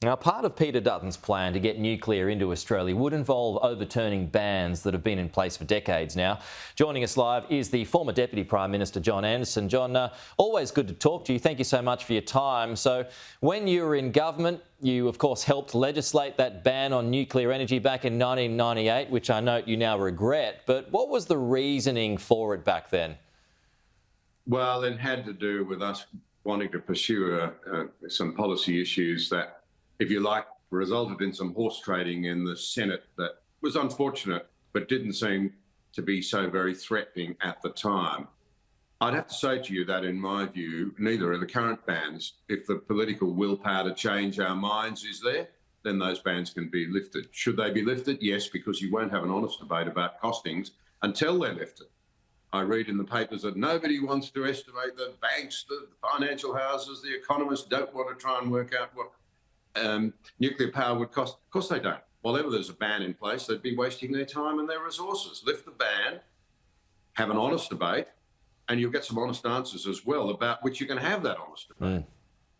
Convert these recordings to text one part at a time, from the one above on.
Now, part of Peter Dutton's plan to get nuclear into Australia would involve overturning bans that have been in place for decades now. Joining us live is the former Deputy Prime Minister, John Anderson. John, always good to talk to you. Thank you so much for your time. So when you were in government, you, of course, helped legislate that ban on nuclear energy back in 1998, which I note you now regret. But what was the reasoning for it back then? Well, it had to do with us wanting to pursue some policy issues that, if you like, resulted in some horse trading in the Senate that was unfortunate, but didn't seem to be so very threatening at the time. I'd have to say to you that, in my view, neither are the current bans. If the political willpower to change our minds is there, then those bans can be lifted. Should they be lifted? Yes, because you won't have an honest debate about costings until they're lifted. I read in the papers that nobody wants to estimate the banks, the financial houses, the economists don't want to try and work out what nuclear power would cost. Of course they don't. Whenever there's a ban in place, they'd be wasting their time and their resources. Lift the ban, have an honest debate, and you'll get some honest answers as well about which you can have that honest debate.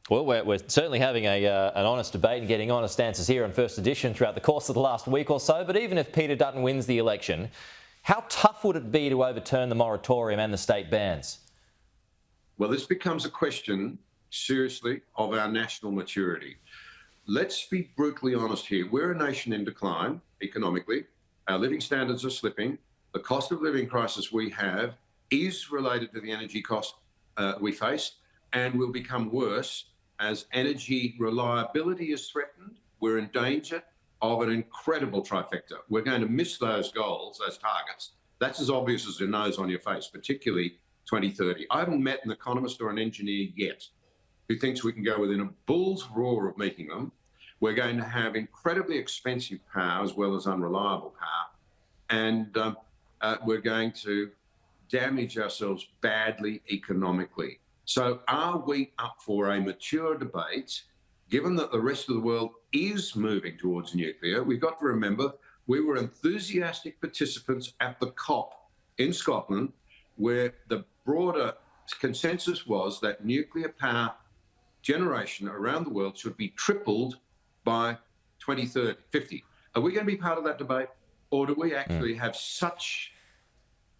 Well, we're certainly having an honest debate and getting honest answers here on First Edition throughout the course of the last week or so. But even if Peter Dutton wins the election, how tough would it be to overturn the moratorium and the state bans? Well, this becomes a question, seriously, of our national maturity. Let's be brutally honest here. We're a nation in decline economically. Our living standards are slipping. The cost of living crisis we have is related to the energy cost we face and will become worse as energy reliability is threatened. We're in danger of an incredible trifecta. We're going to miss those goals, those targets. That's as obvious as your nose on your face, particularly 2030. I haven't met an economist or an engineer yet who thinks we can go within a bull's roar of meeting them. We're going to have incredibly expensive power as well as unreliable power. And we're going to damage ourselves badly economically. So are we up for a mature debate, given that the rest of the world is moving towards nuclear? We've got to remember we were enthusiastic participants at the COP in Scotland, where the broader consensus was that nuclear power generation around the world should be tripled by 2030, 50. Are we going to be part of that debate? Or do we actually have such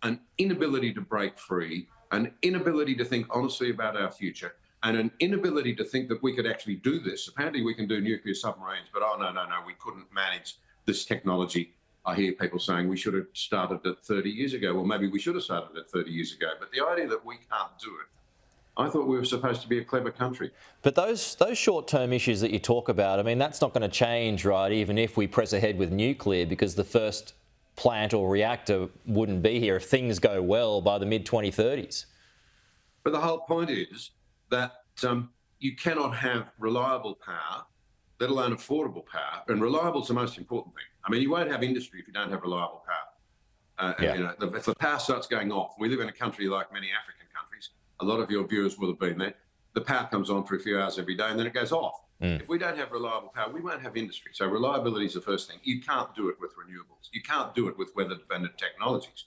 an inability to break free, an inability to think honestly about our future, and an inability to think that we could actually do this? Apparently we can do nuclear submarines, but no, we couldn't manage this technology. I hear people saying we should have started it 30 years ago. Well, maybe we should have started it 30 years ago. But the idea that we can't do it, I thought we were supposed to be a clever country. But those short-term issues that you talk about, I mean, that's not going to change, right, even if we press ahead with nuclear, because the first plant or reactor wouldn't be here if things go well by the mid-2030s. But the whole point is that you cannot have reliable power, let alone affordable power, and reliable is the most important thing. I mean, you won't have industry if you don't have reliable power. If the power starts going off, we live in a country like many African countries, a lot of your viewers will have been there, the power comes on for a few hours every day and then it goes off. If we don't have reliable power, we won't have industry. So reliability is the first thing. You can't do it with renewables. You can't do it with weather-dependent technologies.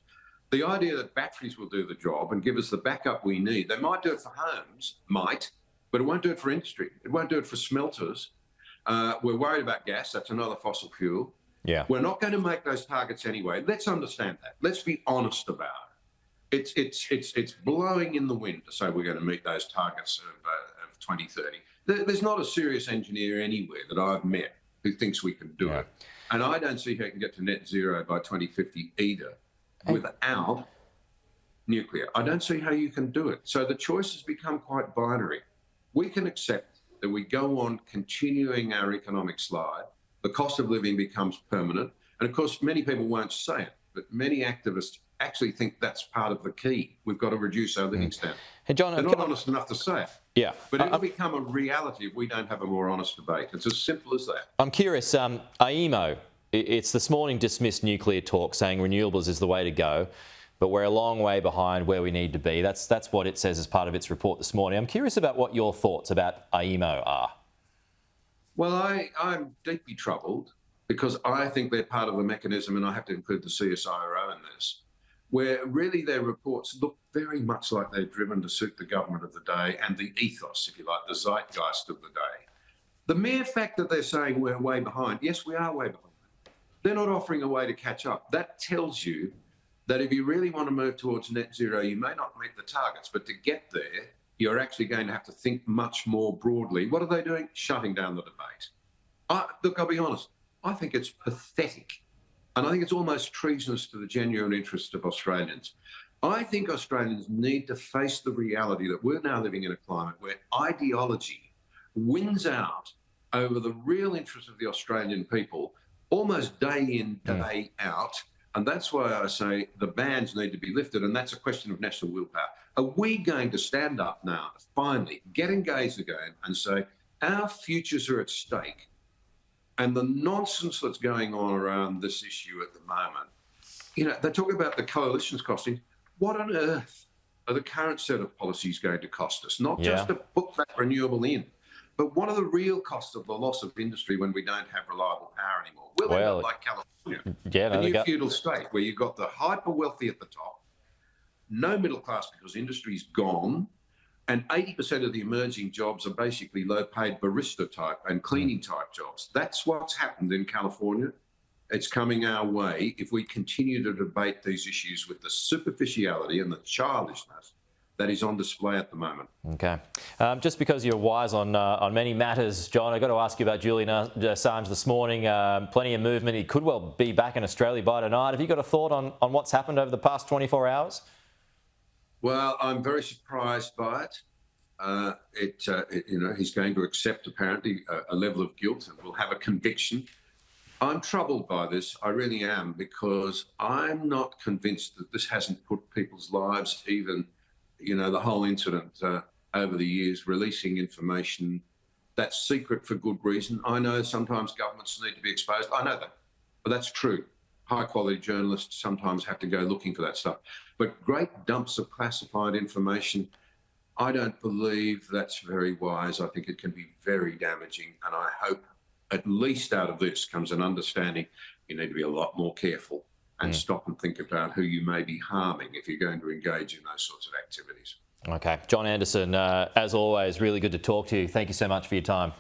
The idea that batteries will do the job and give us the backup we need, they might do it for homes, but it won't do it for industry. It won't do it for smelters. We're worried about gas. That's another fossil fuel. Yeah. We're not going to make those targets anyway. Let's understand that. Let's be honest about it. It's blowing in the wind to say we're going to meet those targets of 2030. There's not a serious engineer anywhere that I've met who thinks we can do it. And I don't see how you can get to net zero by 2050 either without nuclear. I don't see how you can do it. So the choice has become quite binary. We can accept that we go on continuing our economic slide. The cost of living becomes permanent. And of course, many people won't say it, but many activists actually think that's part of the key. We've got to reduce our living standard. Hey, John, they're not honest enough to say it. Yeah. But it'll become a reality if we don't have a more honest debate. It's as simple as that. I'm curious, AEMO, it's this morning dismissed nuclear talk, saying renewables is the way to go, but we're a long way behind where we need to be. That's what it says as part of its report this morning. I'm curious about what your thoughts about AEMO are. Well, I'm deeply troubled because I think they're part of the mechanism, and I have to include the CSIRO in this, where really their reports look very much like they're driven to suit the government of the day and the ethos, if you like, the zeitgeist of the day. The mere fact that they're saying we're way behind, yes, we are way behind. They're not offering a way to catch up. That tells you that if you really want to move towards net zero, you may not meet the targets, but to get there, you're actually going to have to think much more broadly. What are they doing? Shutting down the debate. Look, I'll be honest, I think it's pathetic. And I think it's almost treasonous to the genuine interest of Australians. I think Australians need to face the reality that we're now living in a climate where ideology wins out over the real interest of the Australian people almost day in, day out. And that's why I say the bans need to be lifted, and that's a question of national willpower. Are we going to stand up now, finally, get engaged again and say our futures are at stake? And the nonsense that's going on around this issue at the moment, you know, they talk about the coalition's costing. What on earth are the current set of policies going to cost us? Not just to put that renewable in, but what are the real costs of the loss of industry when we don't have reliable power anymore? We'll end up like California, a new feudal state where you've got the hyper wealthy at the top, no middle class because industry's gone, and 80% of the emerging jobs are basically low-paid barista type and cleaning type jobs. That's what's happened in California. It's coming our way if we continue to debate these issues with the superficiality and the childishness that is on display at the moment. Okay. Just because you're wise on many matters, John, I've got to ask you about Julian Assange this morning. Plenty of movement. He could well be back in Australia by tonight. Have you got a thought on what's happened over the past 24 hours? Well, I'm very surprised by it. You know, he's going to accept apparently a level of guilt and will have a conviction. I'm troubled by this. I really am, because I'm not convinced that this hasn't put people's lives, even, you know, the whole incident over the years, releasing information that's secret for good reason. I know sometimes governments need to be exposed. I know that, but that's true. High quality journalists sometimes have to go looking for that stuff. But great dumps of classified information, I don't believe that's very wise. I think it can be very damaging. And I hope at least out of this comes an understanding you need to be a lot more careful and stop and think about who you may be harming if you're going to engage in those sorts of activities. Okay. John Anderson, as always, really good to talk to you. Thank you so much for your time.